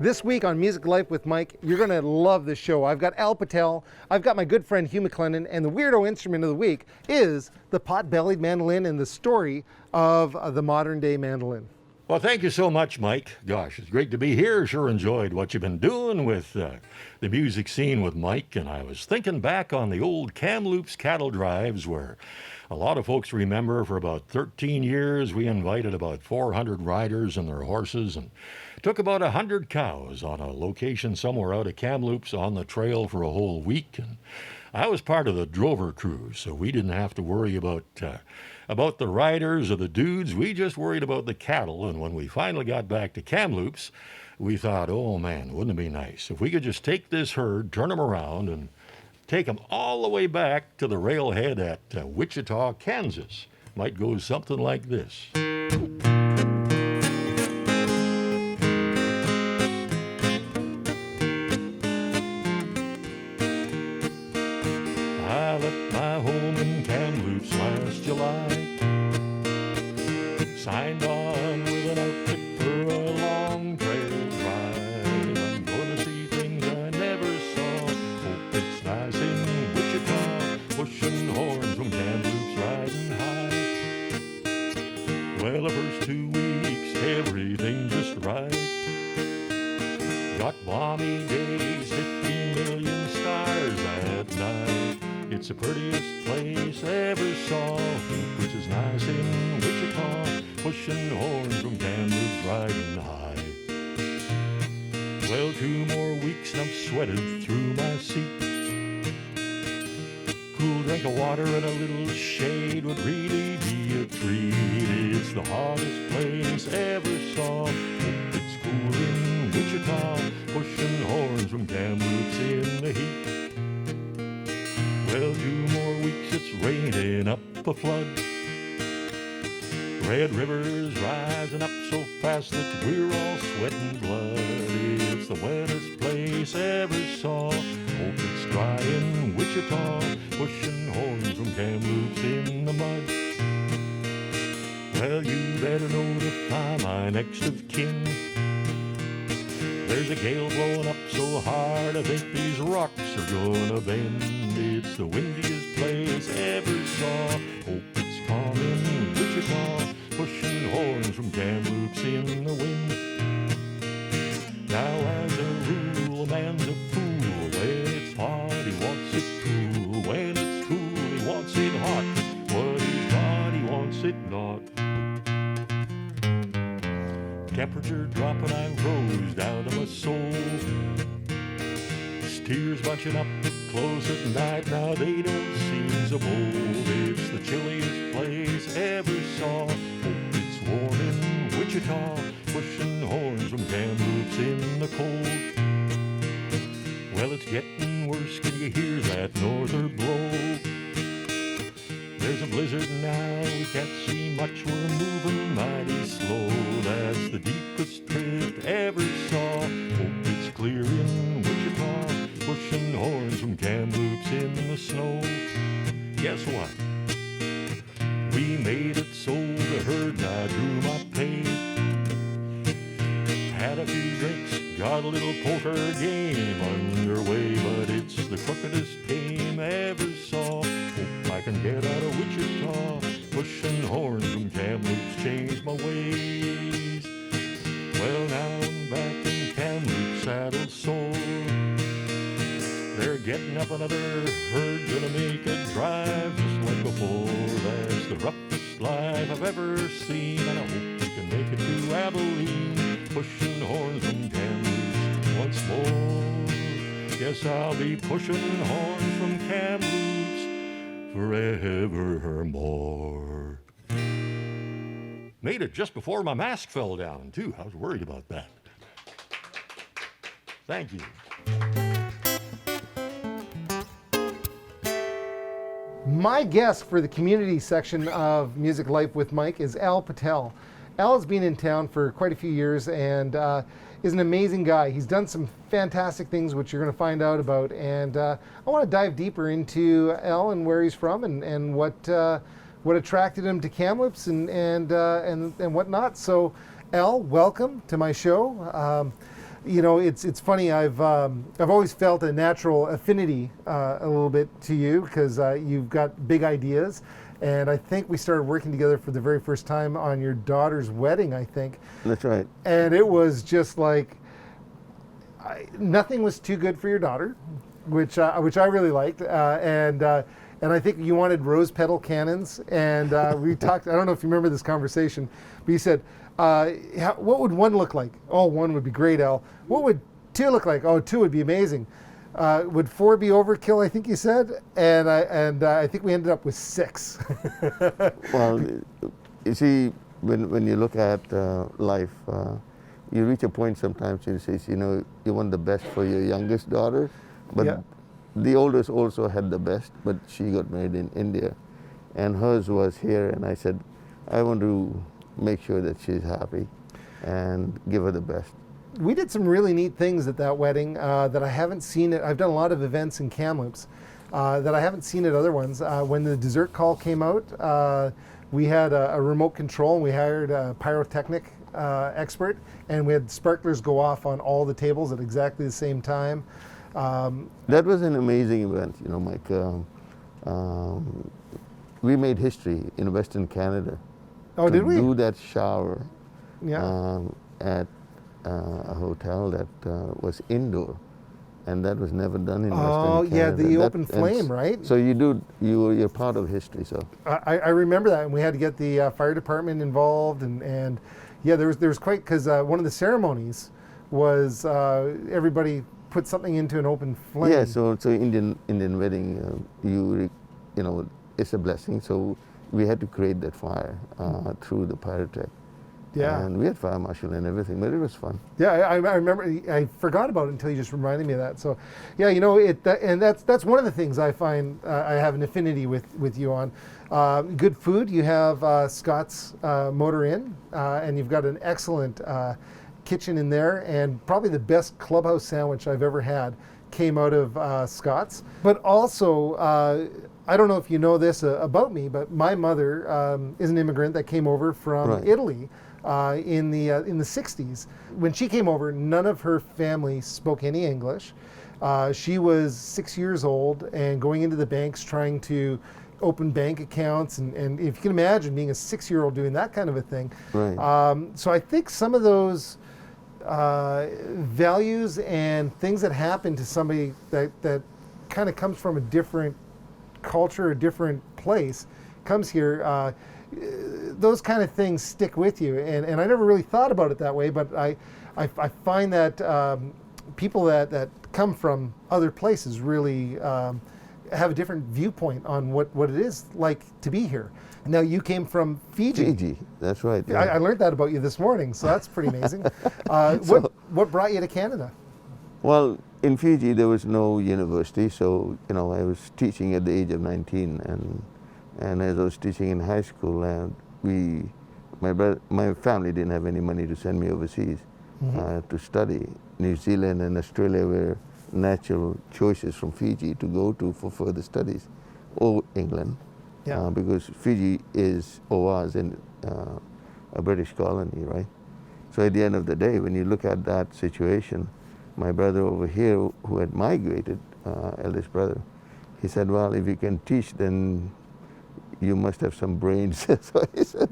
This week on Music Life with Mike, you're going to love this show. I've got Al Patel, I've got my good friend Hugh Mcclendon, and the weirdo instrument of the week is the pot-bellied mandolin and the story of the modern day mandolin. Well, thank you so much, Mike. Gosh, it's great to be here. Sure enjoyed what you've been doing with the music scene with Mike. And I was thinking back on the old Kamloops cattle drives where a lot of folks remember for about 13 years we invited about 400 riders and their horses and took about 100 cows on a location somewhere out of Kamloops on the trail for a whole week. And I was part of the drover crew, so we didn't have to worry about the riders or the dudes. We just worried about the cattle. And when we finally got back to Kamloops, we thought, oh man, wouldn't it be nice if we could just take this herd, turn them around, and take them all the way back to the railhead at Wichita, Kansas. Might go something like this. I left my home in Kamloops last July. Signed on with an outfit for a long trail drive. I'm going to see things I never saw. Hope it's nice in Wichita, pushing horns from Kamloops riding high. Well, the first 2 weeks, everything just right. Got balmy days, 50 million stars at night. It's the prettiest place I ever saw, which is nice in Wichita, pushing horns from Kamloops riding high. Well, 2 more weeks and I'm sweated through my seat. Cool drink of water and a little shade would really be a treat. It's the hottest place I ever saw. Hope it's cool in Wichita, pushing horns from Kamloops in the heat. Well, 2 more weeks, it's raining up a flood. Red River's rising up so fast that we're all sweating blood. It's the wettest place I ever saw. Hope it's dry in Wichita, pushing horns from Kamloops in the mud. Well, you better notify my next of kin. There's a gale blowing up so hard I think these rocks are gonna bend. It's the windiest place I ever saw. Hope it's calm in Wichita, pushing horns from Kamloops in the wind. Now as a rule, a man's a fool. When it's hot, he wants it cool. When it's cool, he wants it hot. What he's got, he wants it not. Temperature dropping, I rose down to my soul. Tears bunching up close at night, now they don't seem so bold. It's the chilliest place I ever saw. Hope it's warm in Wichita, pushing horns from Kamloops in the cold. Well, it's getting worse, can you hear that norther blow? There's a blizzard now, we can't see much, we're moving mighty slow. That's the deepest drift I ever saw. Hope it's clear in Wichita, pushing horns from Kamloops in the snow. Guess what? We made it, sold the herd, and I drew my pay. Had a few drinks, got a little poker game underway, but it's the crookedest game I ever saw. Hope I can get out of Wichita, pushing horns from Kamloops, change my ways. Well, now I'm back in Kamloops, saddle sore. They're getting up another herd, gonna make a drive just like before. That's the roughest life I've ever seen, and I hope we can make it to Abilene, pushing horns from Kamloops once more. Guess I'll be pushing horns from Kamloops forevermore. Made it just before my mask fell down, too. I was worried about that. Thank you. My guest for the community section of Music Life with Mike is Al Patel. Al has been in town for quite a few years and is an amazing guy. He's done some fantastic things which you're going to find out about, and I want to dive deeper into Al and where he's from and what attracted him to Kamloops and whatnot. So Al, welcome to my show. it's funny. I've always felt a natural affinity a little bit to you because you've got big ideas, and I think we started working together for the very first time on your daughter's wedding. I think That's right. and it was just like nothing was too good for your daughter, which I really liked, and I think you wanted rose petal cannons, and we talked. I don't know if you remember this conversation, but you said, "What would one look like?" "Oh, one would be great, Al." "What would two look like?" "Oh, two would be amazing." "Would four be overkill?" I think you said, and I think we ended up with six. Well, you see, when you look at life, you reach a point sometimes you say, you want the best for your youngest daughter, but Yeah. the oldest also had the best, but she got married in India, and hers was here, and I said, I want to make sure that she's happy and give her the best. We did some really neat things at that wedding that I haven't seen it. I've done a lot of events in Kamloops that I haven't seen at other ones. When the dessert call came out, we had a remote control, and we hired a pyrotechnic expert, and we had sparklers go off on all the tables at exactly the same time. That was an amazing event, Mike. We made history in Western Canada. Oh, did we? Do that shower Yeah. at a hotel that was indoor, and that was never done in Western Canada. Yeah, the That- open flame, right? So you're part of history. So I remember that, and we had to get the fire department involved, and yeah, there was quite, because one of the ceremonies was everybody put something into an open flame. yeah, so Indian wedding, it's a blessing. So we had to create that fire through the pyrotech. Yeah. And we had fire marshal and everything, but it was fun. Yeah, I remember. I forgot about it until you just reminded me of that. So, yeah, and that's one of the things I find I have an affinity with you on. Good food. You have Scott's Motor Inn, and you've got an excellent kitchen in there, and probably the best clubhouse sandwich I've ever had came out of Scott's. But also, I don't know if you know this about me, but my mother is an immigrant that came over from Right. Italy. In the 60s. When she came over, none of her family spoke any English. She was 6 years old and going into the banks trying to open bank accounts, and if you can imagine being a 6-year-old doing that kind of a thing. Right. So I think some of those values and things that happen to somebody that kind of comes from a different culture, a different place, comes here, those kind of things stick with you, and I never really thought about it that way, but I find that people that come from other places really have a different viewpoint on what it is like to be here. Now, you came from Fiji. Fiji, that's right. Yeah. I learned that about you this morning, so that's pretty amazing. What brought you to Canada? Well, in Fiji there was no university, so I was teaching at the age of 19, and as I was teaching in high school, my family didn't have any money to send me overseas to study. New Zealand and Australia were natural choices from Fiji to go to for further studies, or England, Yeah. because Fiji is or was a British colony, right? So at the end of the day, when you look at that situation, my brother over here, who had migrated, eldest brother, he said, well, if you can teach, then you must have some brains. So he said,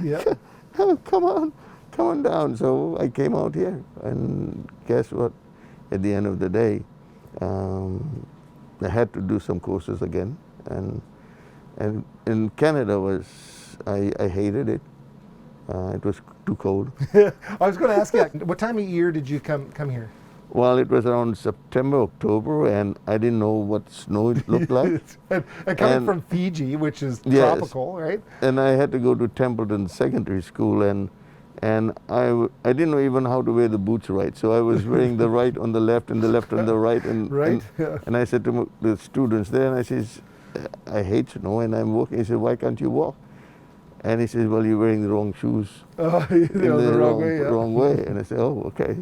Yeah. come on down. So I came out here, and guess what? At the end of the day, I had to do some courses again, and in Canada I hated it. It was too cold. I was going to ask you, what time of year did you come here? Well, it was around September, October, and I didn't know what snow looked like. and coming from Fiji, which is Yes. tropical, right? And I had to go to Templeton Secondary School, and I didn't know even how to wear the boots right. So I was wearing the right on the left and the left on the right. Right. And I said to the students there, and I says, I hate snow and I'm walking. He said, why can't you walk? And he says, well, you're wearing the wrong shoes. Oh, in the wrong way. Yeah. wrong way. And I said, oh, okay.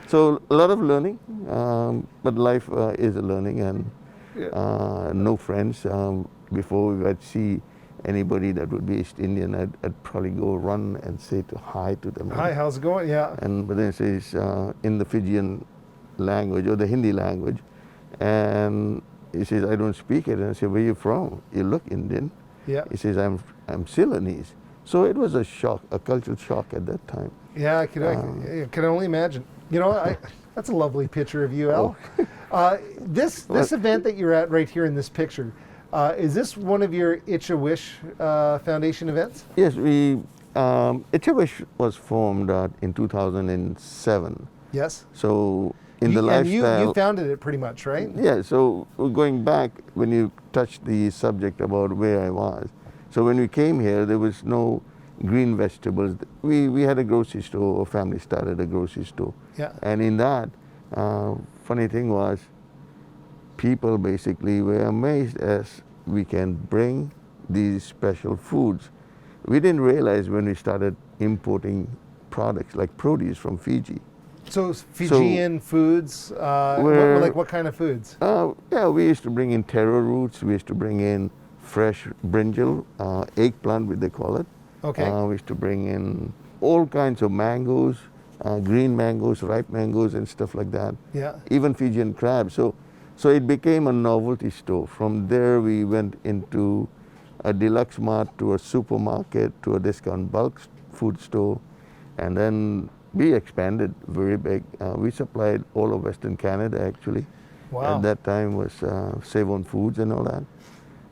So a lot of learning, but life is a learning, and Yeah. no friends. Before we would see anybody that would be East Indian, I'd probably go run and say hi to them. Hi, how's it going? Yeah. But then it says in the Fijian language or the Hindi language, and he says, I don't speak it. And I say, where are you from? You look Indian. Yeah. He says, I'm Ceylonese. So it was a shock, a cultural shock at that time. Yeah, I can only imagine. You know, that's a lovely picture of you, Al. This event that you're at right here in this picture, is this one of your Itch a Wish Foundation events? Yes, Itch a Wish was formed in 2007. Yes. So in the And lifestyle. you founded it pretty much, right? Yeah, so going back, when you touched the subject about where I was, so when we came here, there was no green vegetables. We had a grocery store, or family started a grocery store. Yeah. And in that, funny thing was, people basically were amazed as we can bring these special foods. We didn't realize when we started importing products like produce from Fiji. So Fijian Foods, what kind of foods? Yeah, we used to bring in taro roots. We used to bring in fresh brinjal, eggplant, what they call it. Okay. We used to bring in all kinds of mangoes, green mangoes, ripe mangoes, and stuff like that. Yeah. Even Fijian crabs. So it became a novelty store. From there, we went into a deluxe mart, to a supermarket, to a discount bulk food store, and then we expanded very big. We supplied all of Western Canada, actually. Wow. At that time was Fijian Foods and all that.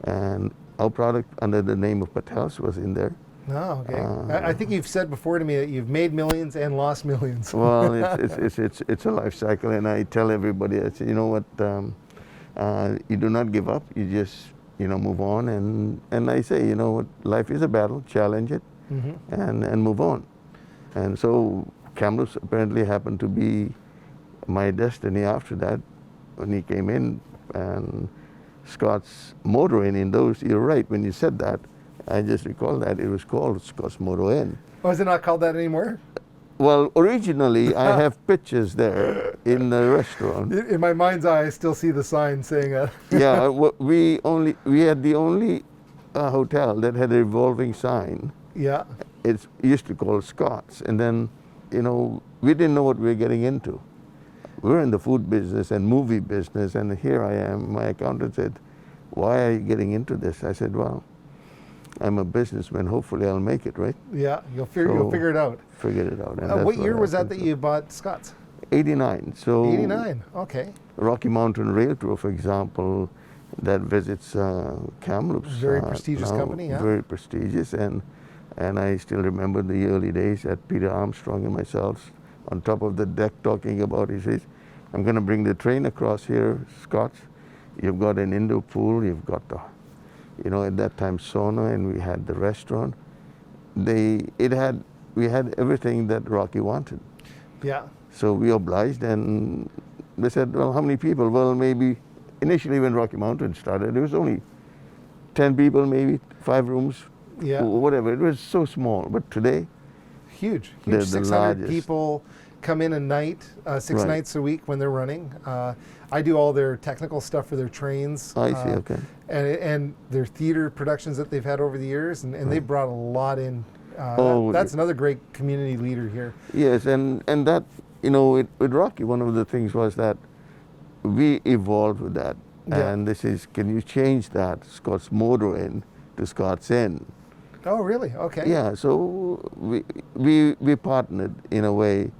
And our product under the name of Patel's was in there. Oh, okay. I think you've said before to me that you've made millions and lost millions. Well, it's a life cycle, and I tell everybody, I say, you know what, you do not give up. You just move on, and I say, you know what, life is a battle. Challenge it, and move on. And so Kamloops apparently happened to be my destiny after that, when he came in, and Scott's Motor Inn in those. You're right when you said that. I just recall that it was called Scott's Motor Inn. Oh, is it not called that anymore? Well, originally I have pictures there in the restaurant. In my mind's eye, I still see the sign saying that. Yeah, we had the only hotel that had a revolving sign. Yeah. It used to call Scott's, and then we didn't know what we were getting into. We're in the food business and movie business, and here I am. My accountant said, "Why are you getting into this?" I said, "Well, I'm a businessman. Hopefully, I'll make it, right?" Yeah, you'll figure it out. Figured it out. And what year was that you bought Scott's? 89. So 89. Okay. Rocky Mountain Rail Tour, for example, that visits Kamloops. Very prestigious company, yeah. Very prestigious, and I still remember the early days at Peter Armstrong and myself on top of the deck talking about. He says, "I'm going to bring the train across here, Scott's. You've got an indoor pool. You've got the, at that time sauna, and we had the restaurant. We had everything that Rocky wanted." Yeah. So we obliged, and they said, "Well, how many people?" Well, maybe initially when Rocky Mountain started, there was only 10 people, maybe 5 rooms, Yeah. whatever. It was so small. But today, Huge. They're the 600 largest. people come in a night, 6 Right. nights a week when they're running. I do all their technical stuff for their trains. I see, okay. And their theater productions that they've had over the years, and they've brought a lot in. Oh, that's another great community leader here. Yes, and that, with Rocky, one of the things was that we evolved with that. Yeah. And this is, can you change that, Scott's Motor Inn to Scott's Inn? Oh, really? Okay. Yeah, so we partnered in a way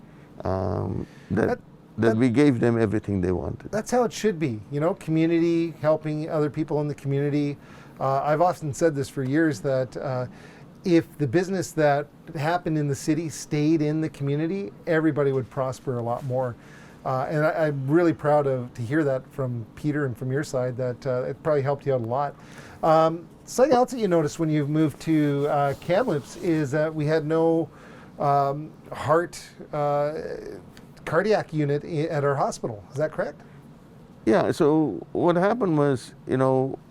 that we gave them everything they wanted. That's how it should be, community, helping other people in the community. I've often said this for years, that if the business that happened in the city stayed in the community, everybody would prosper a lot more. And I'm really proud to hear that from Peter and from your side, that it probably helped you out a lot. Something else that you noticed when you moved to Kamloops is that we had no heart cardiac unit at our hospital. Is that correct? Yeah, so what happened was,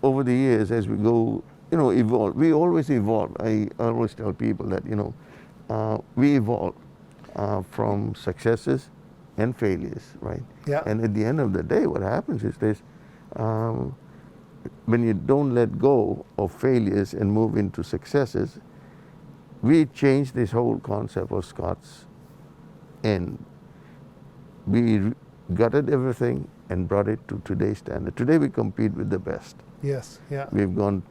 over the years as we go, evolve. We always evolve. I always tell people that, we evolve from successes and failures, right? Yeah. And at the end of the day, what happens is this, when you don't let go of failures and move into successes, we changed this whole concept of Scots Inn. We gutted everything and brought it to today's standard. Today we compete with the best. Yes, yeah. We've gone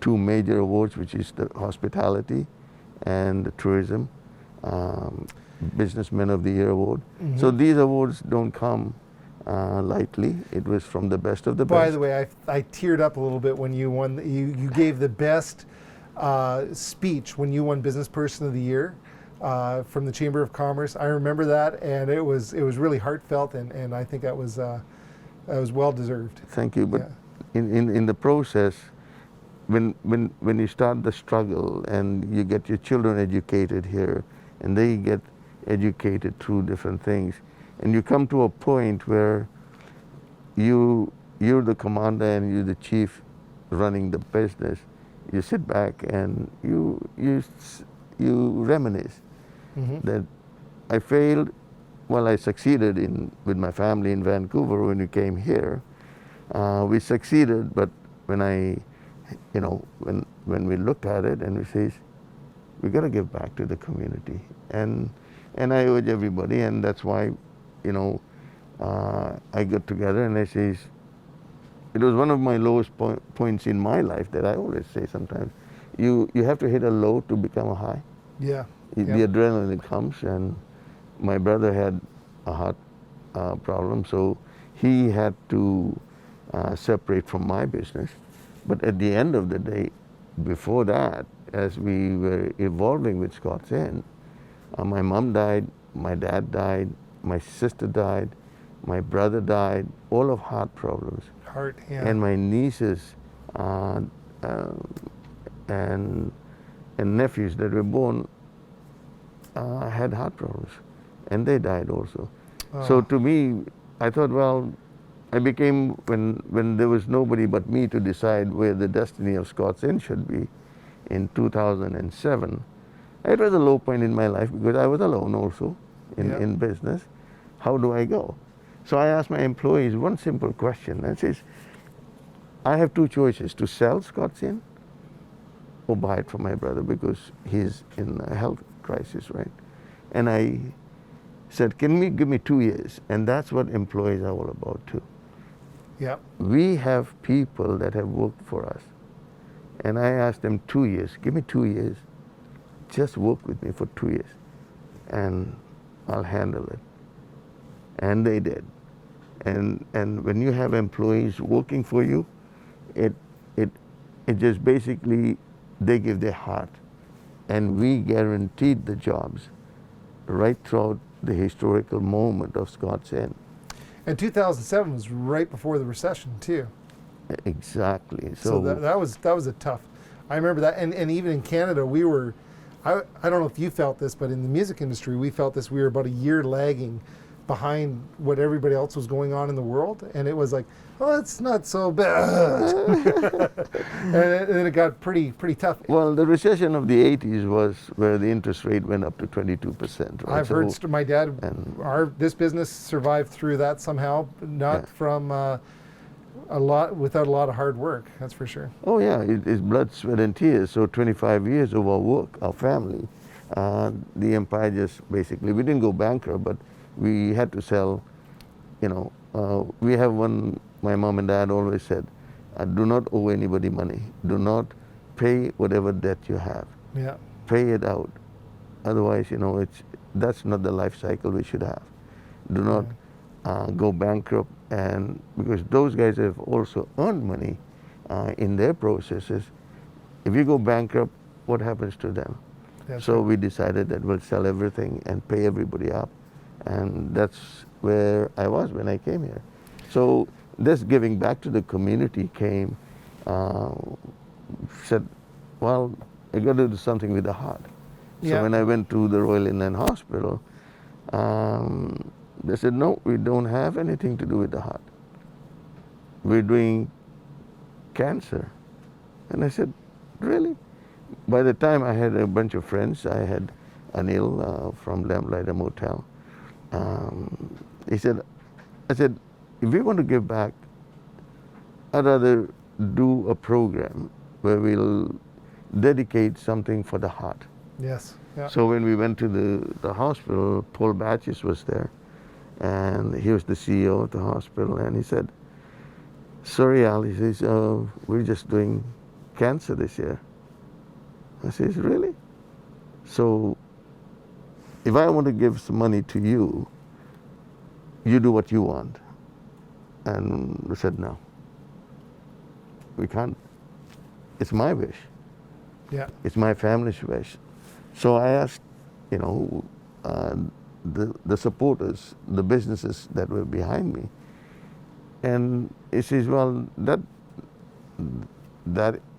2 major awards, which is the hospitality and the tourism, Businessman of the Year award. Mm-hmm. So these awards don't come lightly. It was from the best of the best. By the way, I teared up a little bit when you won. You gave the best speech when you won Business Person of the Year from the Chamber of Commerce. I remember that, and it was really heartfelt, and I think that was well deserved. Thank you. But yeah. in the process, when you start the struggle and you get your children educated here, and they get educated through different things, and you come to a point where you're the commander and you're the chief running the business, you sit back and you reminisce that I failed. Well, I succeeded with my family in Vancouver when we came here. We succeeded, but when we looked at it and we says, we got to give back to the community, and I urge everybody, and that's why, I got together and I says, it was one of my lowest points in my life that I always say sometimes, you have to hit a low to become a high. Yeah. The adrenaline comes, and my brother had a heart problem, so he had to separate from my business. But at the end of the day, before that, as we were evolving with Scots Inn, my mom died, my dad died, my sister died, my brother died, all of heart problems. Heart, yeah. And my nieces and nephews that were born had heart problems, and they died also. Oh. So to me, I thought, well, I became, when there was nobody but me to decide where the destiny of Scots Inn should be, in 2007, it was a low point in my life because I was alone also in business. How do I go? So I asked my employees one simple question, and says, I have 2 choices: to sell Scots Inn or buy it from my brother because he's in a health crisis, right? And I said, can we give me 2 years? And that's what employees are all about too. Yeah. We have people that have worked for us. And I asked them 2 years, give me 2 years, just work with me for 2 years and I'll handle it. And they did. And when you have employees working for you, it just basically, they give their heart. And we guaranteed the jobs right throughout the historical moment of Scots Inn. And 2007 was right before the recession too. Exactly. So that was a tough. I remember that, and even in Canada, we were. I don't know if you felt this, but in the music industry, we felt this. We were about a year lagging behind what everybody else was going on in the world, and it was like, oh, it's not so bad. and then it got pretty tough. Well, the recession of the 80s was where the interest rate went up to 22%. Right? I've heard my dad, this business survived through that somehow, not from without a lot of hard work, that's for sure. Oh yeah, it's blood, sweat and tears. So 25 years of our work, our family, the empire just basically, we didn't go bankrupt, but we had to sell, we have my mom and dad always said, do not owe anybody money. Do not pay whatever debt you have. Yeah. Pay it out. Otherwise, that's not the life cycle we should have. Do not go bankrupt, and because those guys have also earned money in their processes. If you go bankrupt, what happens to them? So we decided that we'll sell everything and pay everybody up. And that's where I was when I came here. So this giving back to the community came, said, well, I got to do something with the heart. So when I went to the Royal Inland Hospital, they said, no, we don't have anything to do with the heart. We're doing cancer. And I said, really? By the time I had a bunch of friends, I had Anil from Lamplighter Motel. I said, if we want to give back I'd rather do a program where we'll dedicate something for the heart. Yes. Yeah. So when we went to the hospital, Paul Batches was there, and he was the CEO of the hospital, and he said, "Sorry, Al," he says, "we're just doing cancer this year." I says, "Really? So if I want to give some money to you, you do what you want." And we said, "No, we can't. It's my wish. Yeah. It's my family's wish." So I asked, the supporters, the businesses that were behind me, and he says, "Well, that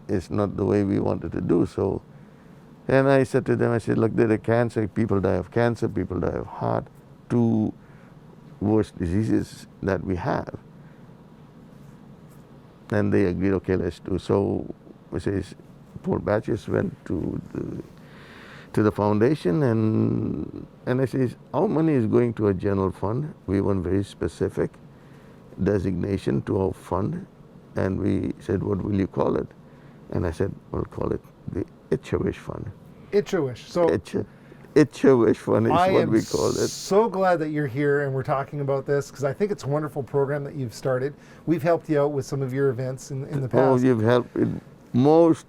is not the way we wanted to do." So, and I said to them, I said, "Look, there are cancer. People die of cancer. People die of heart. Two worst diseases that we have." And they agreed, okay, let's do. So, we says, Paul Batches went to the foundation, and I says, our money is going to a general fund. We want very specific designation to our fund, and we said, "What will you call it?" And I said, "We'll call it the Itcha-Wish Fund." Itcha-Wish. So Itcha-Wish Fund is I what am we call it. so glad that you're here and we're talking about this, because I think it's a wonderful program that you've started. We've helped you out with some of your events in the past. Oh, you've helped with most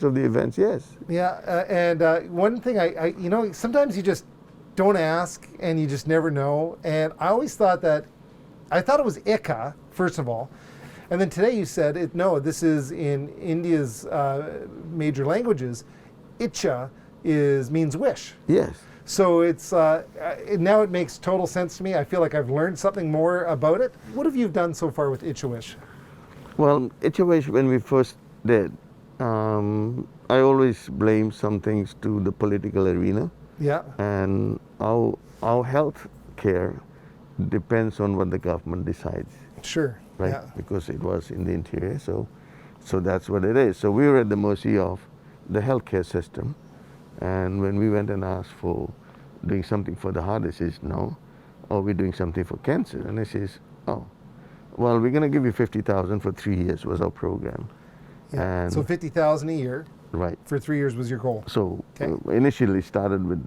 of the events, yes. Yeah, and one thing I sometimes you just don't ask and you just never know. And I always thought it was Ika, first of all. And then today you said, no, this is in India's major languages. Itcha means wish. Yes. So it's now it makes total sense to me. I feel like I've learned something more about it. What have you done so far with Itcha-Wish? Well, Itcha-Wish, when we first did, I always blame some things to the political arena. Yeah. And our health care depends on what the government decides. Sure. Right? Yeah. Because it was in the interior, so that's what it is. So we were at the mercy of the healthcare system. And when we went and asked for doing something for the heart, they says, "No." "Or we're doing something for cancer." And they says, "Oh, well, we're going to give you 50,000 for 3 years," was our program. Yeah. And So 50,000 a year. right. For 3 years was your goal. So Okay. Initially started with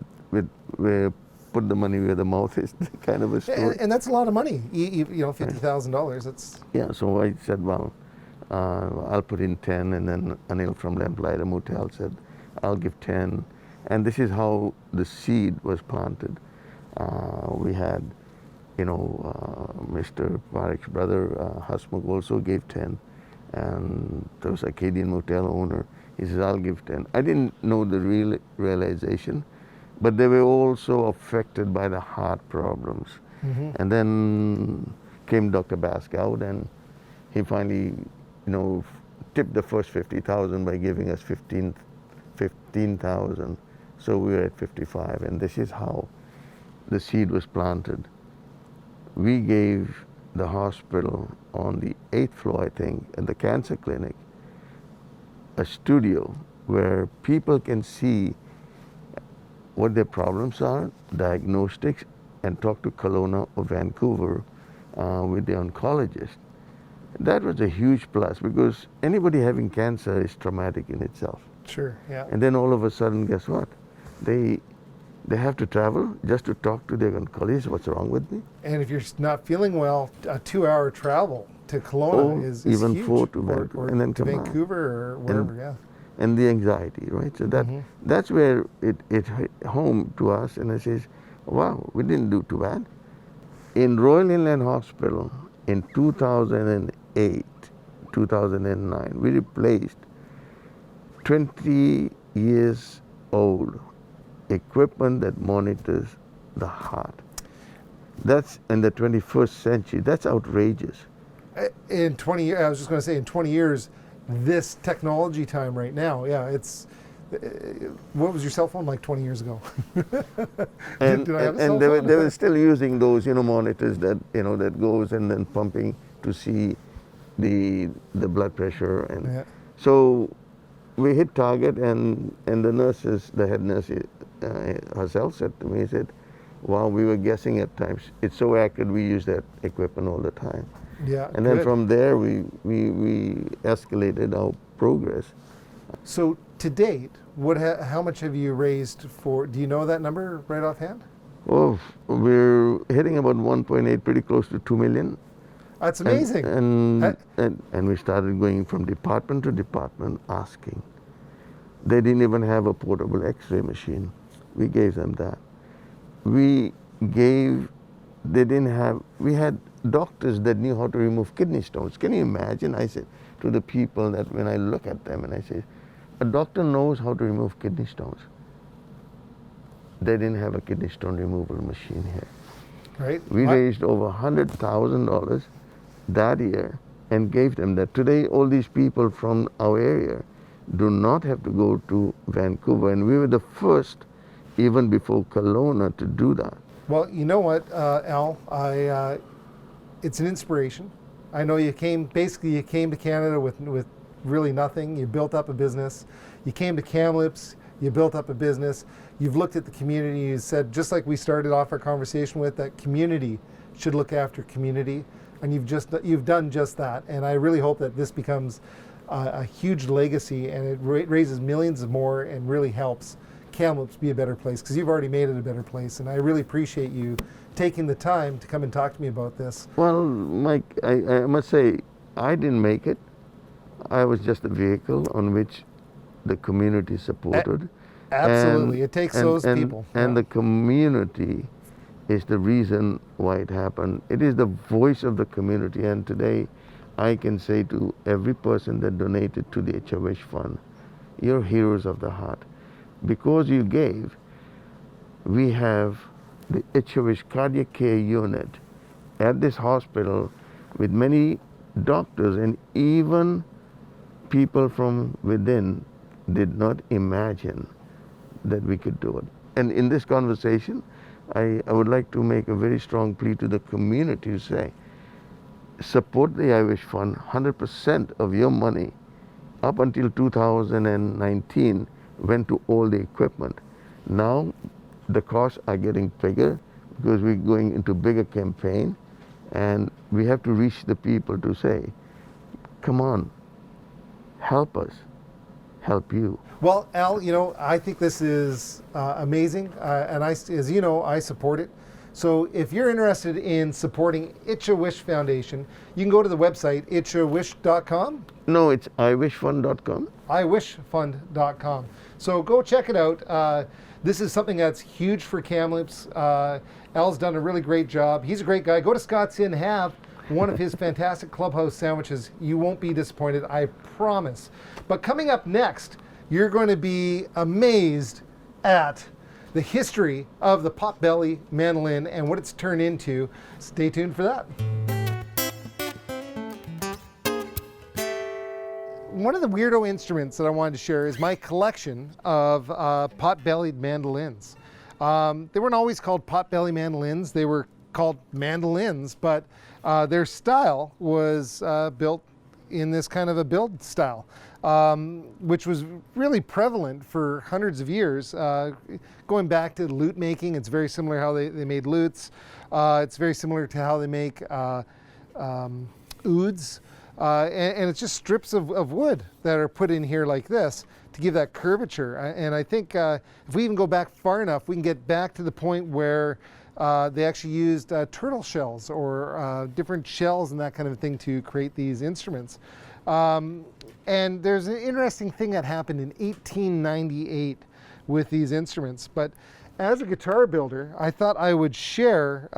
put the money where the mouth is, kind of a story. And that's a lot of money. $50,000. That's Yeah, so I said, well, I'll put in 10, and then Anil from Lamplighter Motel said, I'll give 10. And this is how the seed was planted. We had, Mr. Parekh's brother, Hasmukh, also gave 10. And there was Acadian Motel owner. He says, I'll give 10. I didn't know the realization, but they were also affected by the heart problems. Mm-hmm. And then came Dr. Baskow, and he finally, tipped the first 50,000 by giving us 15,000. So we were at 55, and this is how the seed was planted. We gave the hospital on the 8th floor, I think, at the cancer clinic, a studio where people can see what their problems are, diagnostics, and talk to Kelowna or Vancouver with the oncologist. That was a huge plus, because anybody having cancer is traumatic in itself. Sure, yeah. And then all of a sudden, guess what? They have to travel just to talk to their oncologist. What's wrong with me? And if you're not feeling well, a 2-hour travel to Kelowna is even huge. 4 to Vancouver, or and then to come out. Vancouver or wherever, yeah. And the anxiety, right? So that's where it hit home to us, and I says, wow, we didn't do too bad. In Royal Inland Hospital in 2008, 2009, we replaced 20 years old equipment that monitors the heart. That's in the 21st century. That's outrageous. In 20 years, I was just going to say, in 20 years, this technology time right now, yeah, it's. What was your cell phone like 20 years ago? And Did I have a cell they phone? were still using those monitors that that goes and then pumping to see the blood pressure, and Yeah. so we hit target, and the nurses, the head nurse herself said to me, said, wow, we were guessing at times. It's so accurate, we use that equipment all the time. Yeah, And then good. from there, we escalated our progress. So to date, how much have you raised for? Do you know that number right offhand? Oh, we're hitting about 1.8, pretty close to 2 million. That's amazing. And we started going from department to department asking. They didn't even have a portable X-ray machine. We gave them that. We had doctors that knew how to remove kidney stones. Can you imagine? I said to the people that when I look at them and I say, a doctor knows how to remove kidney stones. They didn't have a kidney stone removal machine here. Right. We raised over $100,000 that year and gave them that. Today, all these people from our area do not have to go to Vancouver, and we were the first, even before Kelowna, to do that. Well, you know what, Al? It's an inspiration. I know you came to Canada with really nothing. You built up a business. You came to Kamloops. You built up a business. You've looked at the community. You said, just like we started off our conversation with, that community should look after community, and you've done just that. And I really hope that this becomes a huge legacy, and it raises millions more and really helps Kamloops be a better place, because you've already made it a better place. And I really appreciate you taking the time to come and talk to me about this. Well, Mike, I must say, I didn't make it. I was just a vehicle on which the community supported. Absolutely. It takes those people. And the community is the reason why it happened. It is the voice of the community. And today, I can say to every person that donated to the HWish Fund, you're heroes of the heart. Because you gave, we have the HWish Cardiac Care Unit at this hospital with many doctors, and even people from within did not imagine that we could do it. And in this conversation, I would like to make a very strong plea to the community to say, support the YWCA Fund. 100% of your money up until 2019 went to all the equipment. Now the costs are getting bigger because we're going into bigger campaign, and we have to reach the people to say, come on, help us, help you. Well, Al, I think this is amazing, and as you know, I support it. So if you're interested in supporting YWCA Foundation, you can go to the website, YWCA.com. No, it's iwishfund.com. iwishfund.com. So go check it out. This is something that's huge for Kamloops. Al's done a really great job. He's a great guy. Go to Scott's Inn, have one of his fantastic clubhouse sandwiches. You won't be disappointed, I promise. But coming up next, you're going to be amazed at the history of the Pot-Bellied Mandolin and what it's turned into. Stay tuned for that. One of the weirdo instruments that I wanted to share is my collection of Pot-Bellied Mandolins. They weren't always called Pot-Bellied Mandolins. They were called mandolins, but their style was built in this kind of a build style, which was really prevalent for hundreds of years. Going back to lute making, it's very similar how they made lutes. It's very similar to how they make ouds. And it's just strips of wood that are put in here like this to give that curvature. And I think if we even go back far enough, we can get back to the point where they actually used turtle shells or different shells and that kind of thing to create these instruments. And there's an interesting thing that happened in 1898 with these instruments. But as a guitar builder, I thought I would share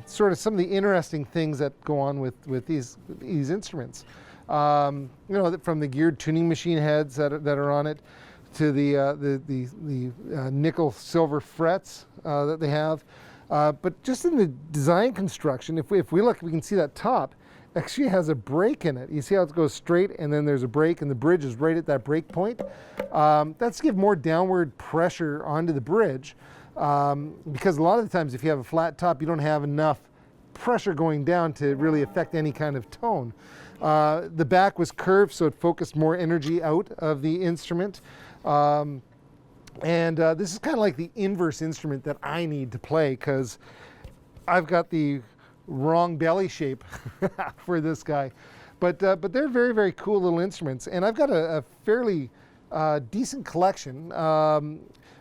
sort of some of the interesting things that go on with these instruments. From the geared tuning machine heads that are on it, to the nickel silver frets that they have. But just in the design construction, if we look, we can see that top actually has a break in it. You see how it goes straight and then there's a break, and the bridge is right at that break point. That's to give more downward pressure onto the bridge, because a lot of the times if you have a flat top, you don't have enough pressure going down to really affect any kind of tone. The back was curved, so it focused more energy out of the instrument. And this is kind of like the inverse instrument that I need to play, because I've got the wrong belly shape for this guy. But they're very, very cool little instruments. And I've got a fairly decent collection.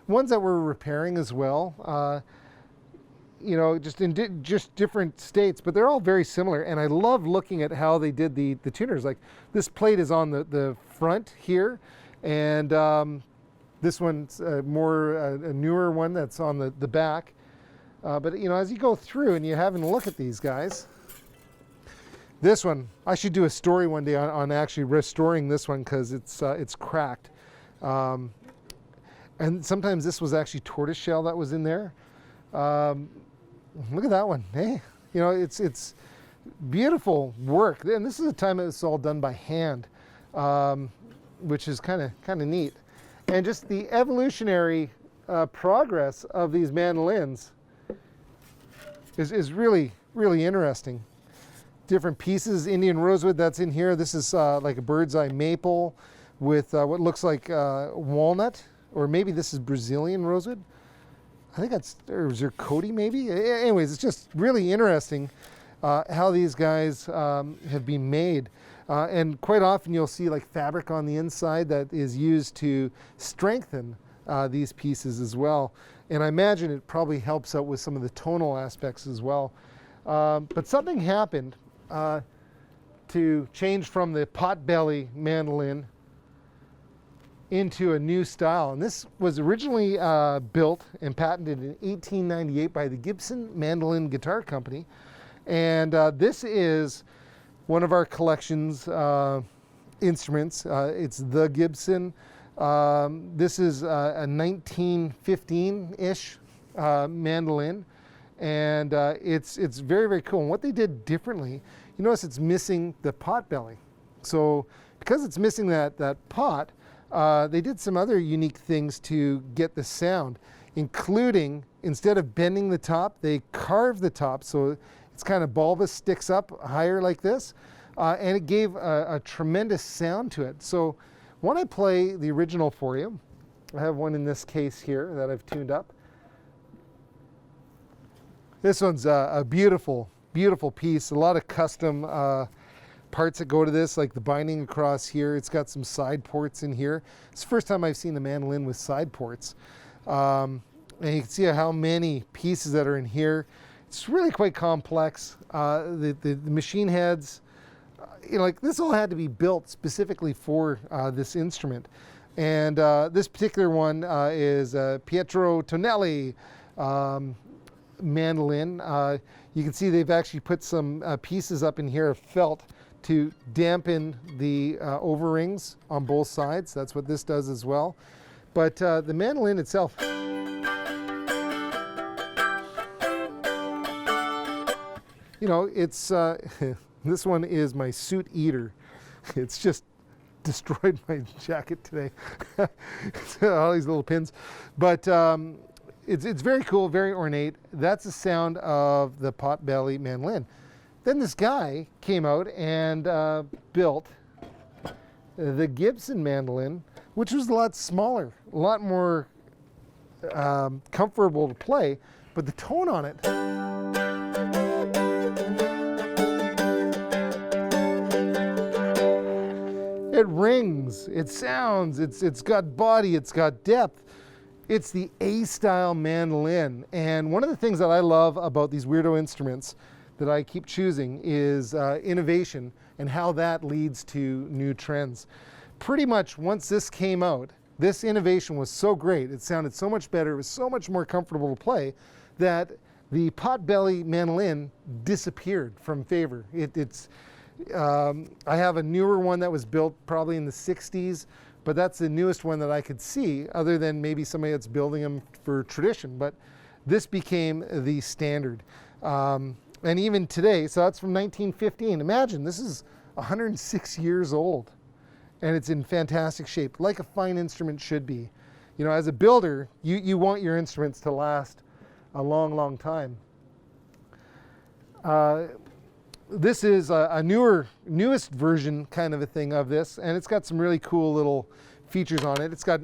Ones that we're repairing as well. You know, just in just different states, but they're all very similar. And I love looking at how they did the tuners. Like this plate is on the front here, and this one's more a newer one that's on the back. But you know, as you go through and you're having a look at these guys, this one, I should do a story one day on actually restoring this one because it's cracked. And sometimes this was actually tortoiseshell that was in there. Look at that one. Hey, you know, it's beautiful work. And this is a time it was all done by hand, which is kind of neat. And just the evolutionary progress of these mandolins is really, really interesting. Different pieces, Indian rosewood that's in here. This is like a bird's eye maple with what looks like walnut, or maybe this is Brazilian rosewood. I think that's, or zirconi maybe? Anyways, it's just really interesting how these guys have been made. And quite often you'll see like fabric on the inside that is used to strengthen these pieces as well. And I imagine it probably helps out with some of the tonal aspects as well. But something happened to change from the pot-belly mandolin into a new style. And this was originally built and patented in 1898 by the Gibson Mandolin Guitar Company. And this is one of our collection's instruments. It's the Gibson. This is a 1915-ish mandolin. And it's very, very cool. And what they did differently, you notice it's missing the pot belly. So because it's missing that pot, they did some other unique things to get the sound, including, instead of bending the top, they carved the top so it's kind of bulbous, sticks up higher like this, and it gave a tremendous sound to it. So when I play the original for you, I have one in this case here that I've tuned up. This one's a beautiful, beautiful piece, a lot of custom parts that go to this, like the binding across here. It's got some side ports in here. It's the first time I've seen the mandolin with side ports. And you can see how many pieces that are in here. It's really quite complex. The machine heads, you know, like this all had to be built specifically for this instrument. And this particular one is Pietro Tonelli mandolin. You can see they've actually put some pieces up in here of felt to dampen the O-rings on both sides. That's what this does as well. But the mandolin itself, you know, it's this one is my suit eater. It's just destroyed my jacket today. All these little pins, but it's very cool, very ornate. That's the sound of the pot-belly mandolin. Then this guy came out and built the Gibson mandolin, which was a lot smaller, a lot more comfortable to play, but the tone on it, it rings, it sounds, it's got body, it's got depth. It's the A-style mandolin. And one of the things that I love about these weirdo instruments that I keep choosing is innovation and how that leads to new trends. Pretty much once this came out, this innovation was so great, it sounded so much better, it was so much more comfortable to play, that the pot-belly mandolin disappeared from favor. I have a newer one that was built probably in the 60s, but that's the newest one that I could see, other than maybe somebody that's building them for tradition. But this became the standard. And even today, so that's from 1915. Imagine, this is 106 years old, and it's in fantastic shape, like a fine instrument should be. You know, as a builder, you want your instruments to last a long, long time. This is a newest version kind of a thing of this, and it's got some really cool little features on it. It's got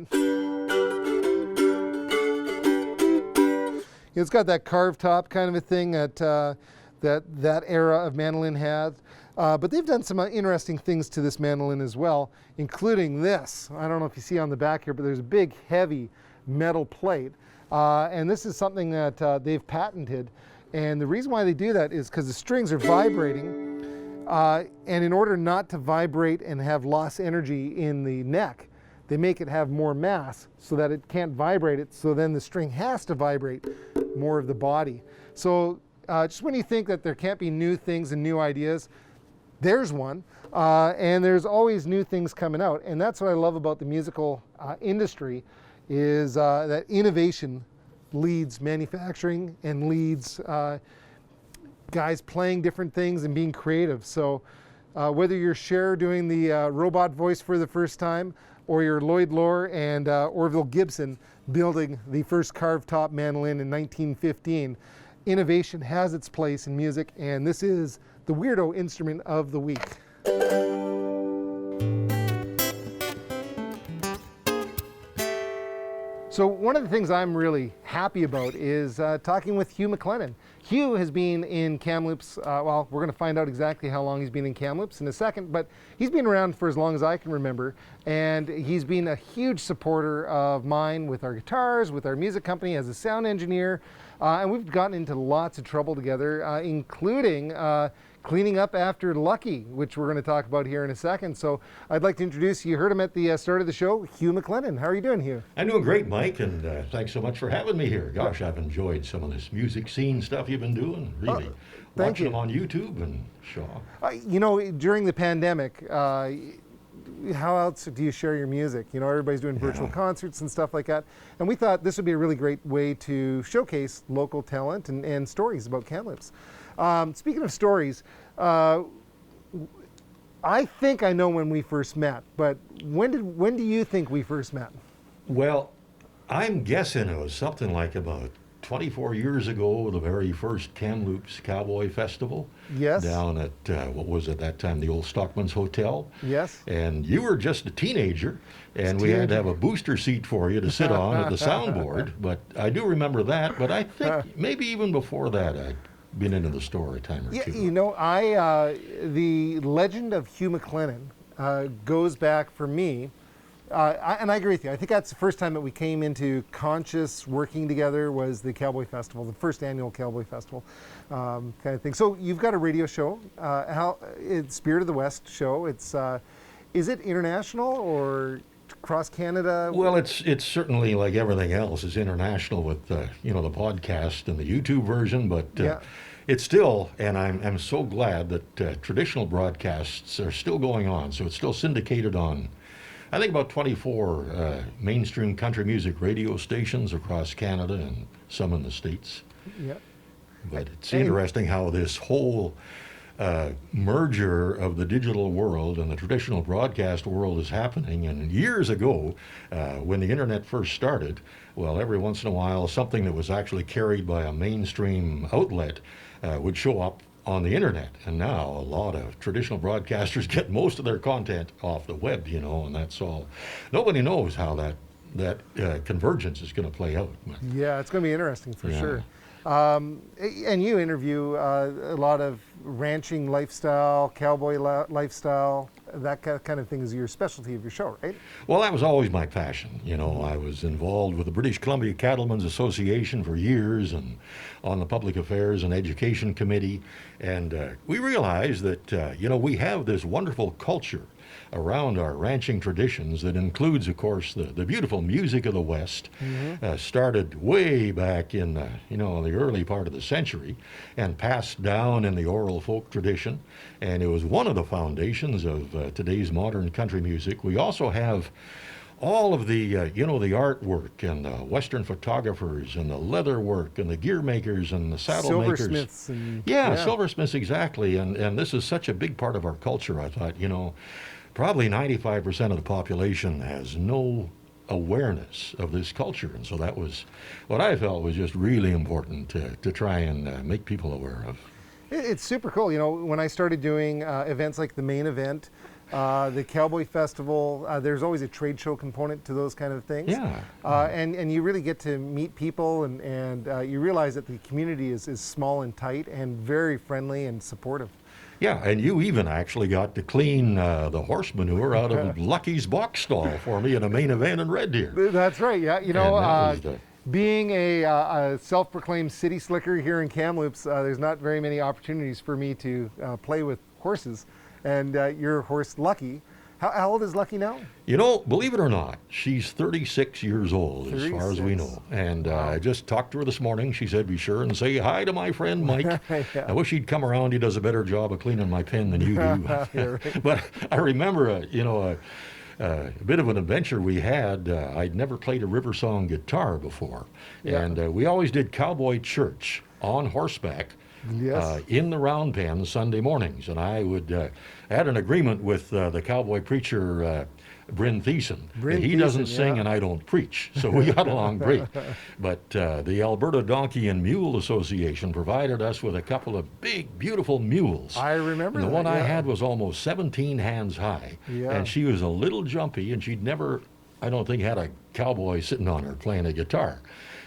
that carved top kind of a thing that that era of mandolin had. But they've done some interesting things to this mandolin as well, including this. I don't know if you see on the back here, but there's a big, heavy metal plate. And this is something that they've patented. And the reason why they do that is because the strings are vibrating. And in order not to vibrate and have lost energy in the neck, they make it have more mass so that it can't vibrate it. So then the string has to vibrate more of the body. So just when you think that there can't be new things and new ideas, there's one. And there's always new things coming out. And that's what I love about the musical industry is that innovation leads manufacturing and leads guys playing different things and being creative. So whether you're Cher doing the robot voice for the first time, or you're Lloyd Lohr and Orville Gibson building the first carved top mandolin in 1915, innovation has its place in music, and this is the Weirdo Instrument of the Week. So one of the things I'm really happy about is talking with Hugh Mcclendon. Hugh has been in Kamloops, well, we're going to find out exactly how long he's been in Kamloops in a second, but he's been around for as long as I can remember, and he's been a huge supporter of mine with our guitars, with our music company as a sound engineer, and we've gotten into lots of trouble together, including cleaning up after Lucky, which we're going to talk about here in a second. So I'd like to introduce, you heard him at the start of the show, Hugh Mcclendon. How are you doing, Hugh? I'm doing great, Mike, and thanks so much for having me here. Gosh, I've enjoyed some of this music scene stuff you've been doing, really. Watching them on YouTube and Shaw. You know, during the pandemic, how else do you share your music? You know, everybody's doing virtual concerts and stuff like that. And we thought this would be a really great way to showcase local talent and stories about Kamloops. Speaking of stories, I think I know when we first met, but when do you think we first met? Well, I'm guessing it was something like about 24 years ago, the very first Kamloops Cowboy Festival. Yes. Down at, what was at that time, the old Stockman's Hotel. Yes. And you were just a teenager, and we had to have a booster seat for you to sit on at the soundboard. But I do remember that, but I think maybe even before that I'd been into the store a time or two. You know, the legend of Hugh Mcclendon goes back for me, and I agree with you. I think that's the first time that we came into conscious working together was the Cowboy Festival, the first annual Cowboy Festival kind of thing. So you've got a radio show, it's Spirit of the West show. It's is it international or across Canada? Well, it's certainly like everything else is international with you know, the podcast and the YouTube version, but it's still, and I'm so glad that traditional broadcasts are still going on. So it's still syndicated on, I think, about 24 mainstream country music radio stations across Canada and some in the States. Yeah. But it's interesting how this whole merger of the digital world and the traditional broadcast world is happening. And years ago, when the internet first started, well, every once in a while, something that was actually carried by a mainstream outlet would show up on the internet. And now a lot of traditional broadcasters get most of their content off the web, you know, and that's all. Nobody knows how that convergence is going to play out. Yeah, it's going to be interesting for sure. And you interview a lot of ranching lifestyle, cowboy lifestyle, that kind of thing is your specialty of your show, right? Well, that was always my passion. You know, I was involved with the British Columbia Cattlemen's Association for years and on the Public Affairs and Education Committee. And we realized that, you know, we have this wonderful culture around our ranching traditions that includes, of course, the beautiful music of the West. Started way back in, you know, the early part of the century and passed down in the oral folk tradition. And it was one of the foundations of today's modern country music. We also have all of the, you know, the artwork and the Western photographers and the leather work and the gear makers and the saddle makers. Silversmiths. And, silversmiths, exactly. And this is such a big part of our culture. I thought, you know, probably 95% of the population has no awareness of this culture. And so that was what I felt was just really important to try and make people aware of. It's super cool. You know, when I started doing events like the main event, the Cowboy Festival. There's always a trade show component to those kind of things. Yeah. And you really get to meet people, and you realize that the community is small and tight and very friendly and supportive. Yeah, and you even actually got to clean the horse manure out of Lucky's box stall for me in a main event in Red Deer. That's right, yeah. You And know, that was being a self-proclaimed city slicker here in Kamloops, there's not very many opportunities for me to play with horses. And your horse, Lucky, how old is Lucky now? You know, believe it or not, she's 36 years old, as far as we 36. know. And I just talked to her this morning. She said, be sure and say hi to my friend Mike. Yeah. I wish he'd come around. He does a better job of cleaning my pen than you do. Yeah, right. But I remember, a bit of an adventure we had. I'd never played a river song guitar before. Yeah. And we always did cowboy church on horseback. Yes. In the round pen Sunday mornings. And I would had an agreement with the cowboy preacher, Bryn Thiessen. Bryn He doesn't Thiessen, sing yeah. and I don't preach. So we got along great. But the Alberta Donkey and Mule Association provided us with a couple of big, beautiful mules. I remember And the that, one I yeah. had was almost 17 hands high. Yeah. And she was a little jumpy, and she'd never, I don't think, had a cowboy sitting on her playing a guitar.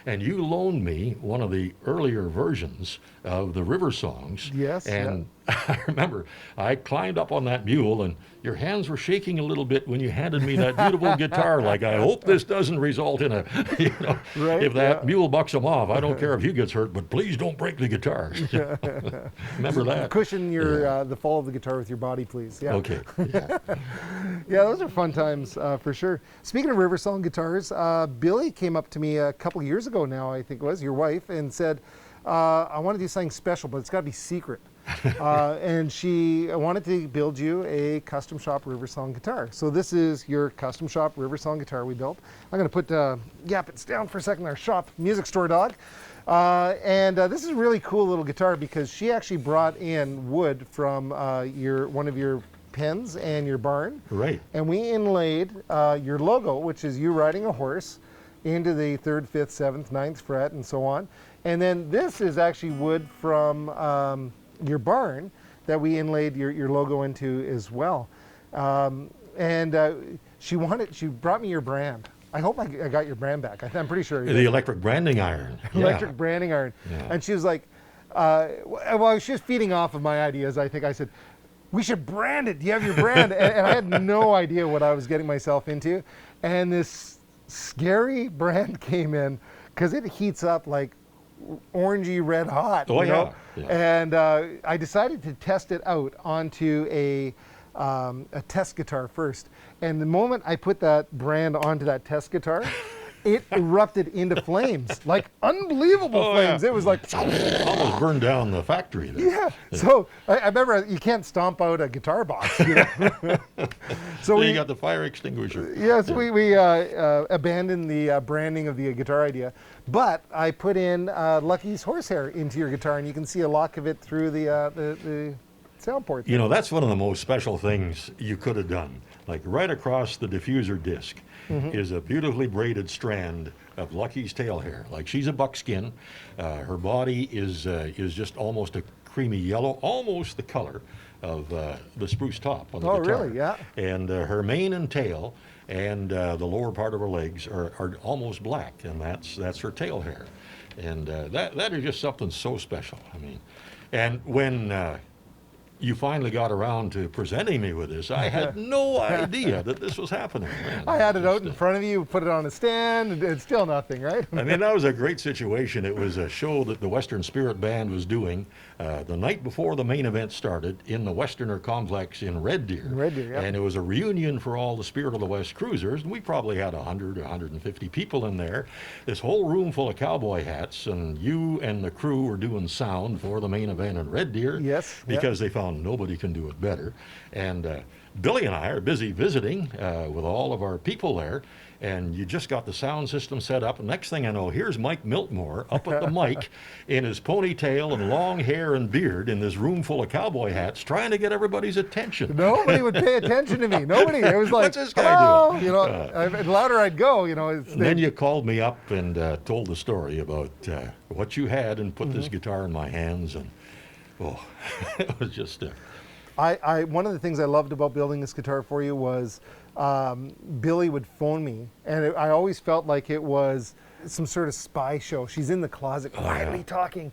And you loaned me one of the earlier versions of the river songs. Yes, And I remember I climbed up on that mule, and your hands were shaking a little bit when you handed me that beautiful guitar. Like, I hope this doesn't result in a, Right, if that yeah. mule bucks him off, I don't care if he gets hurt, but please don't break the guitar. Remember that? Cushion your the fall of the guitar with your body, please. Yeah. Okay. Yeah. Yeah, those are fun times for sure. Speaking of river song guitars, Billy came up to me a couple years ago now, I think it was, your wife, and said, I want to do something special, but it's got to be secret. And she wanted to build you a custom shop river song guitar. So this is your custom shop river song guitar we built. I'm going to put it's down for a second, our shop music store dog. And this is a really cool little guitar because she actually brought in wood from one of your pens and your barn. Right. And we inlaid your logo, which is you riding a horse, into the 3rd, 5th, 7th, 9th fret, and so on. And then this is actually wood from your barn that we inlaid your logo into as well. She brought me your brand. I hope I got your brand back. I'm pretty sure. The electric branding iron. Electric branding iron. Yeah. And she was like, well, she was feeding off of my ideas. I think I said, we should brand it. Do you have your brand? and I had no idea what I was getting myself into. And this scary brand came in because it heats up like orangey red hot. Oh, you know? yeah. And I decided to test it out onto a test guitar first. And the moment I put that brand onto that test guitar, it erupted into flames, like unbelievable flames. Yeah. It was like Almost burned down the factory there. yeah. So I remember you can't stomp out a guitar box. You know? So you got the fire extinguisher. Yes, we abandoned the branding of the guitar idea, but I put in Lucky's horsehair into your guitar, and you can see a lock of it through the sound port. You know, that's one of the most special things you could have done. Like right across the diffuser disc is a beautifully braided strand of Lucky's tail hair. Like she's a buckskin. Her body is just almost a creamy yellow, almost the color of the spruce top on the guitar. Oh, really? Yeah. And her mane and tail and the lower part of her legs are almost black, and that's her tail hair. And that is just something so special. I mean, and when you finally got around to presenting me with this, I had no idea that this was happening. Man, I had it out in front of you, put it on a stand, and it's still nothing, right? I mean, that was a great situation. It was a show that the Western Spirit Band was doing the night before the main event started in the Westerner Complex in Red Deer. Red Deer, yeah. And it was a reunion for all the Spirit of the West cruisers, and we probably had 100 or 150 people in there. This whole room full of cowboy hats, and you and the crew were doing sound for the main event in Red Deer. Yes, Because they found nobody can do it better. And Billy and I are busy visiting with all of our people there, and you just got the sound system set up. And next thing I know, here's Mike Miltimore up at the mic in his ponytail and long hair and beard in this room full of cowboy hats, trying to get everybody's attention. Nobody would pay attention to me. Nobody. It was like, What's this guy hello? doing? You know, the louder I'd go, you know. And then you called me up and told the story about what you had and put this guitar in my hands, and it was just One of the things I loved about building this guitar for you was Billy would phone me, and I always felt like it was some sort of spy show. She's in the closet quietly talking.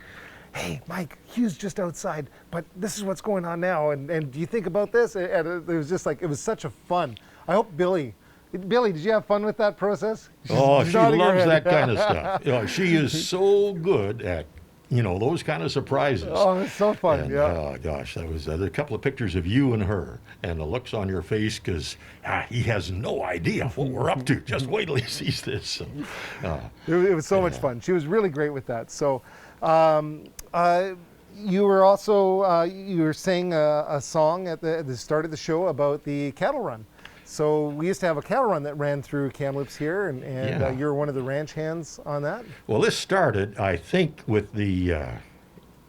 Hey, Mike, Hugh's just outside, but this is what's going on now, and do you think about this? And it was just like, it was such a fun. I hope Billy, did you have fun with that process? She loves that kind of stuff. You know, she is so good at, you know, those kind of surprises. Oh, it's so fun. And, yeah. Oh gosh, that was there are a couple of pictures of you and her, and the looks on your face because he has no idea what we're up to. Just wait till he sees this. So, it was so much fun. She was really great with that. So, you were also you were saying a song at the start of the show about the cattle run. So we used to have a cattle run that ran through Kamloops here, and you're one of the ranch hands on that. Well, this started, I think, with the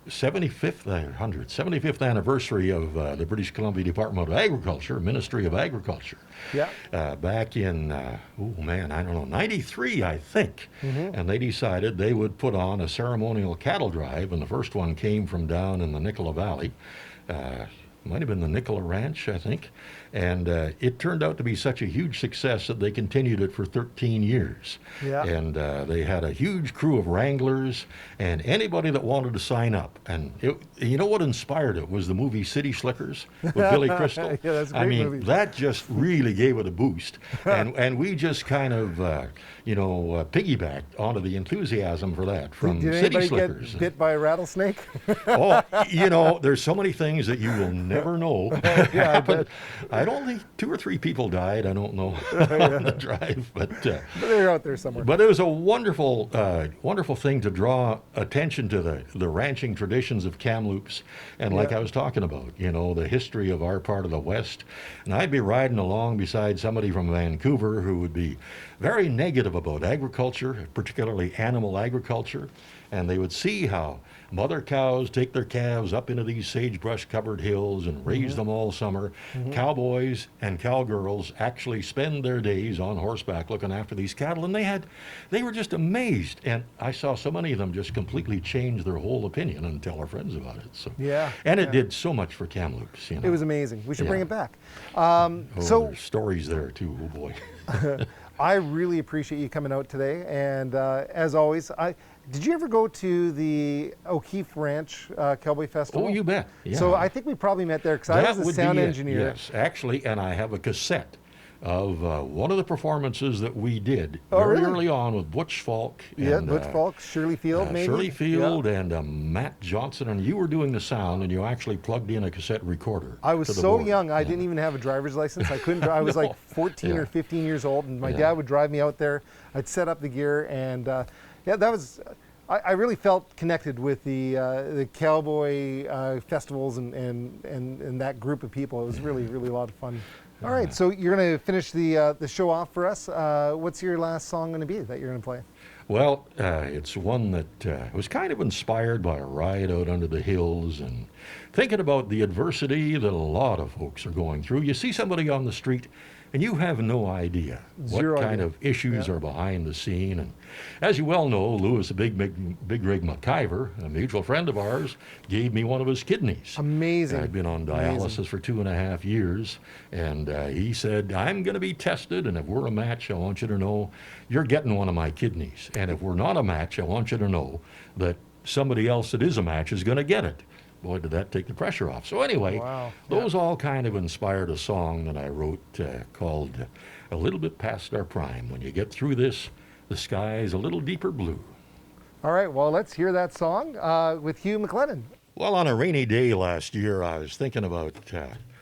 75th anniversary of the British Columbia Department of Agriculture, Ministry of Agriculture. Yeah. Back in, 93, I think. And they decided they would put on a ceremonial cattle drive, and the first one came from down in the Nicola Valley. Might have been the Nicola Ranch, I think. And it turned out to be such a huge success that they continued it for 13 years. Yeah. And they had a huge crew of wranglers and anybody that wanted to sign up. And you know what inspired it was the movie City Slickers with Billy Crystal. Yeah, that's a great movie. That just really gave it a boost. And we just kind of, piggybacked onto the enthusiasm for that from Did City anybody Slickers. get bit by a rattlesnake? There's so many things that you will never know. Yeah, I bet. I don't think 2 or 3 people died. I don't know on the drive, but They're out there somewhere. But it was a wonderful, wonderful thing to draw attention to the ranching traditions of Kamloops, and like I was talking about, you know, the history of our part of the West. And I'd be riding along beside somebody from Vancouver who would be very negative about agriculture, particularly animal agriculture, and they would see how mother cows take their calves up into these sagebrush-covered hills and raise them all summer. Cowboys and cowgirls actually spend their days on horseback looking after these cattle, and they were just amazed. And I saw so many of them just completely change their whole opinion and tell their friends about it. So it did so much for Kamloops. You know. It was amazing. We should bring it back. There's stories there too. Oh boy. I really appreciate you coming out today, and as always, did you ever go to the O'Keefe Ranch Cowboy Festival? Oh, you bet. Yeah. So I think we probably met there because I was the sound engineer. Yes, actually, and I have a cassette of one of the performances that we did very early on with Butch Falk. And, Butch Falk, Shirley Field, maybe? Shirley Field and Matt Johnson, and you were doing the sound, and you actually plugged in a cassette recorder. I was so young, I didn't even have a driver's license. I couldn't drive. I was like 14 or 15 years old, and my dad would drive me out there. I'd set up the gear, and that was... I really felt connected with the cowboy festivals and that group of people. It was really, really a lot of fun. All right, so you're going to finish the show off for us. What's your last song going to be that you're going to play? Well, it's one that was kind of inspired by a ride out under the hills and thinking about the adversity that a lot of folks are going through. You see somebody on the street and you have no idea what kind of issues are behind the scene. And as you well know, Louis, Big Rig McIver, a mutual friend of ours, gave me one of his kidneys. Amazing. I'd been on dialysis for 2.5 years, and he said, I'm going to be tested, and if we're a match, I want you to know you're getting one of my kidneys. And if we're not a match, I want you to know that somebody else that is a match is going to get it. Boy, did that take the pressure off. So anyway, those all kind of inspired a song that I wrote called A Little Bit Past Our Prime. When you get through this, the sky's a little deeper blue. All right, well, let's hear that song with Hugh Mcclendon. Well, on a rainy day last year, I was thinking about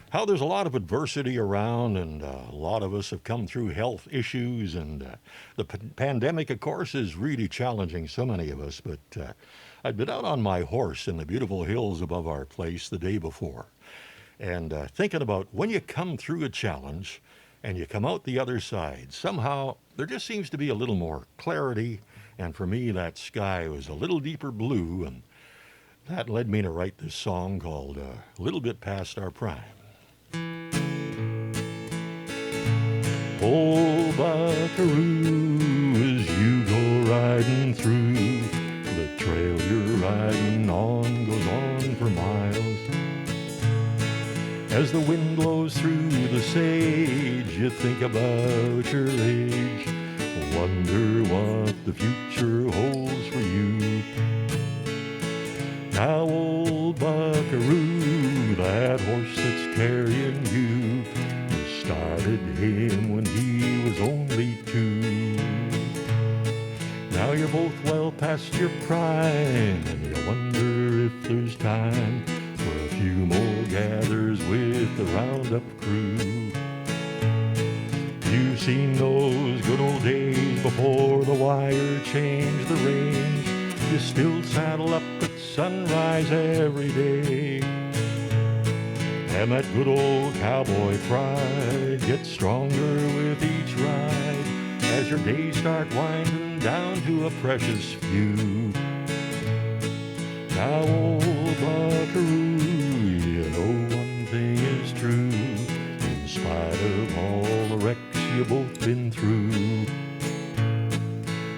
how there's a lot of adversity around, and a lot of us have come through health issues, and the pandemic, of course, is really challenging so many of us, but I'd been out on my horse in the beautiful hills above our place the day before, and thinking about when you come through a challenge and you come out the other side, somehow there just seems to be a little more clarity, and for me that sky was a little deeper blue, and that led me to write this song called A Little Bit Past Our Prime. Oh, buckaroo, as you go riding through, the trail you're riding on goes on for miles. As the wind blows through the sage, you think about your age, wonder what the future holds for you. Now old Buckaroo, that horse that's carrying you, started him when he was only 2. Now you're both well past your prime, and you wonder if there's time for a few more gathers with the roundup crew. You've seen those good old days before the wire changed the range. You still saddle up at sunrise every day, and that good old cowboy pride gets stronger with each ride, as your days start winding down to a precious few. Now old Buckaroo, you know one thing is true, in spite of all the wrecks you both been through.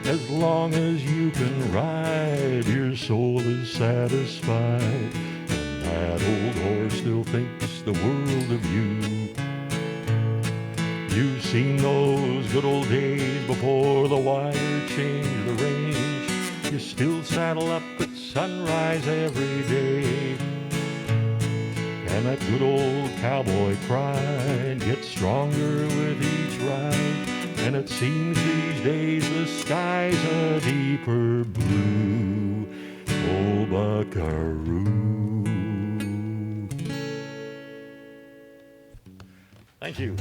As long as you can ride, your soul is satisfied, and that old horse still thinks the world of you. You've seen those good old days before the wire changed the range. You still saddle up at sunrise every day, and that good old cowboy pride gets stronger with each ride. And it seems these days the sky's a deeper blue, old Buckaroo. Thank you.